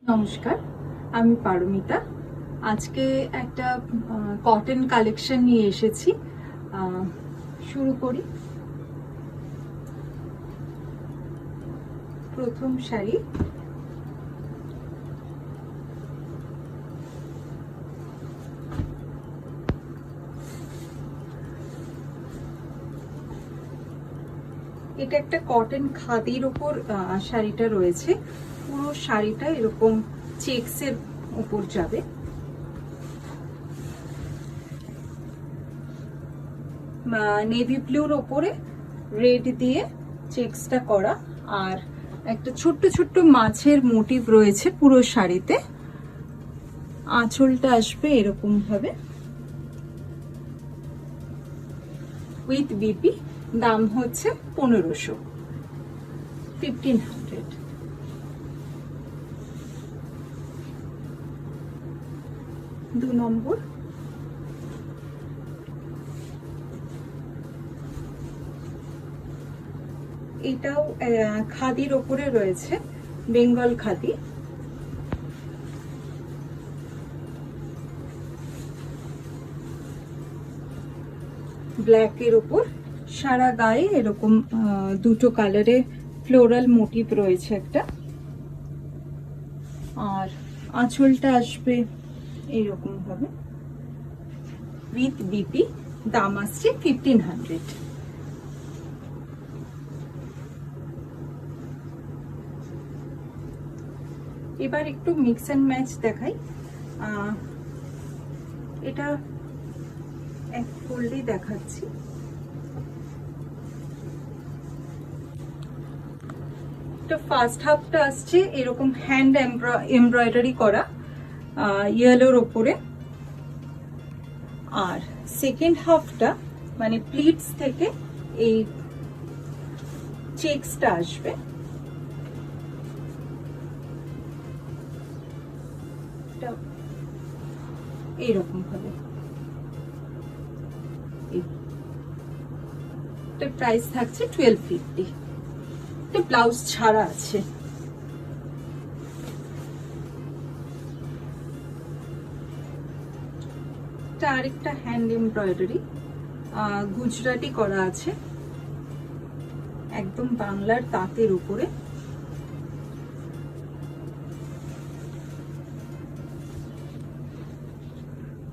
নমস্কার, আমি পারমিতা। আজকে একটা কটন কালেকশন নিয়ে এসেছি। শুরু করি। প্রথম শাড়ি, এটা একটা কটন খাদির উপর শাড়িটা রয়েছে। পুরো শাড়িটা এরকম চেকসের উপর যাবে। নেভি ব্লুর ওপরে রেড দিয়ে চেকসটা করা, আর একটা ছোট্ট ছোট্ট মাছের মোটিভ রয়েছে পুরো শাড়িতে। আঁচলটা আসবে এরকম ভাবে উইথ বিপি। দাম হচ্ছে 1500। দু নম্বর, এটাও খাদির ওপরে রয়েছে, বেঙ্গল খাদি। ব্ল্যাকের ওপর সারা গায়ে এরকম দুটো কালারে ফ্লোরাল মোটিভ রয়েছে একটা, আর আঁচলটা আসবে এইরকম ভাবে উইথ বিপি। দাম আসছে 1500। এবার একটু মিক্স অ্যান্ড ম্যাচ দেখাই। এটা এক ফোল্ডে দেখাচ্ছি। ফার্স্ট হাফটা আসছে এরকম হ্যান্ড এমব্রয়ডারি করা ইয়েলোর ওপরে, আর সেকেন্ড হাফটা মানে প্লিটস থেকে এই চেকসটা আসবে। এইরকম ভাবে প্রাইস থাকছে 1250। ব্লাউজ ছাড়া আছে। আরেকটা হ্যান্ড এমব্রয়ডারি গুজরাটি করা আছে, একদম বাংলার তাঁতের উপরে।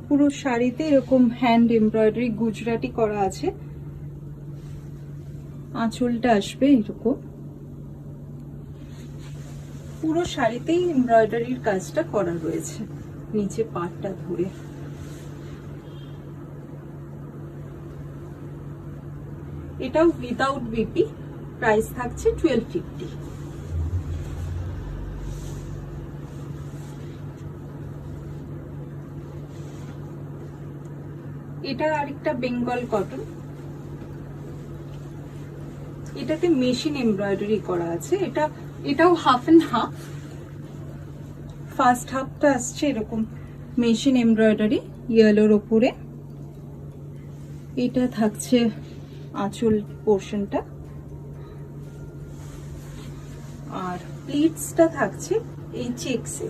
পুরো শাড়িতে এরকম হ্যান্ড এমব্রয়ডারি গুজরাটি করা আছে। আঁচলটা আসবে এরকম। পুরো শাড়িতেই এমব্রয়ডারির কাজটা করা রয়েছে নিচে পাটটা ধরে। এটাও উইদাউট বিপি। প্রাইস থাকছে 1250। এটা আরেকটা বেঙ্গল কটন, এটাতে মেশিন এমব্রয়ডারি করা আছে। এটাও হাফ এন্ড হাফ। ফার্স্ট হাফটা আসছে এরকম মেশিন এমব্রয়ডারি ইয়েলোর ওপরে। এটা থাকছে আঁচল পোর্শনটা, আর প্লিটসটা থাকছে এই চেকসে।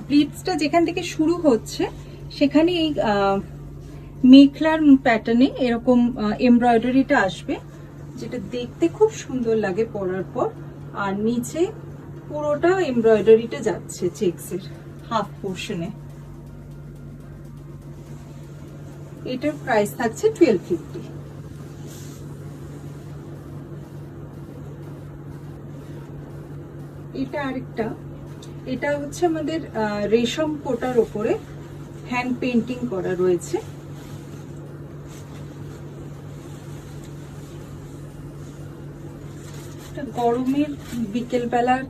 প্লিটসটা যেখান থেকে শুরু হচ্ছে সেখানে এই মেখলার প্যাটার্নে এরকম এমব্রয়ডারিটা আসবে, যেটা দেখতে খুব সুন্দর লাগে পরার পর। আর নিচে পুরোটা এমব্রয়ডারিটা যাচ্ছে চেকসের হাফ পোর্শনে। এটার প্রাইস থাকছে 1250। এটা আরেকটা, এটা হচ্ছে আমাদের রেশম কোটার ওপরে হ্যান্ড পেন্টিং করা রয়েছে। গরমের বিকেল বেলার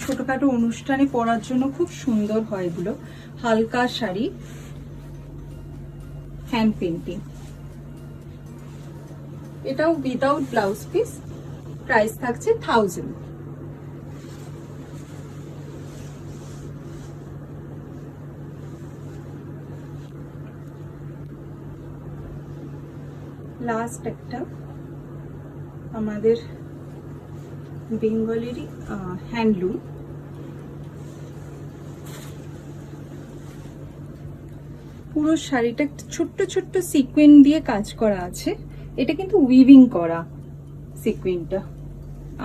ছোটখাটো অনুষ্ঠানে পরার জন্য খুব সুন্দর হয় এগুলো। হালকা শাড়ি, হ্যান্ড পেন্টিং। এটাও উইদাউট ব্লাউজ পিস। প্রাইস থাকছে 1000। লাস্ট একটা আমাদের বেঙ্গলেরই হ্যান্ডলুম পুরো শাড়িটা ছোট্ট ছোট্ট সিকুয়েন দিয়ে কাজ করা আছে। এটা কিন্তু উইভিং করা সিকুয়েনটা।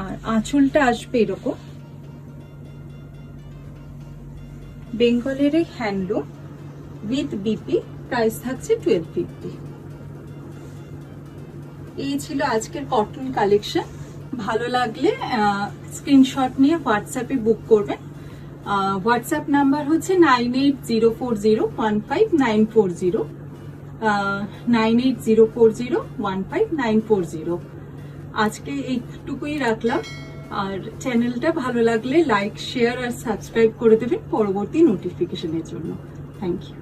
আর আঁচলটা আসবে এরকম বেঙ্গলের হ্যান্ডলুম উইথ বিপি। প্রাইস থাকছে 1250। এই ছিল আজকের কটন কালেকশন। ভালো লাগলে স্ক্রিনশট নিয়ে হোয়াটসঅ্যাপে বুক করবেন। হোয়াটসঅ্যাপ নাম্বার হচ্ছে 9804015940, 9804015940। আজকে এইটুকুই রাখলাম। আর চ্যানেলটা ভালো লাগলে লাইক, শেয়ার আর সাবস্ক্রাইব করে দেবেন পরবর্তী নোটিফিকেশনের জন্য। Thank you.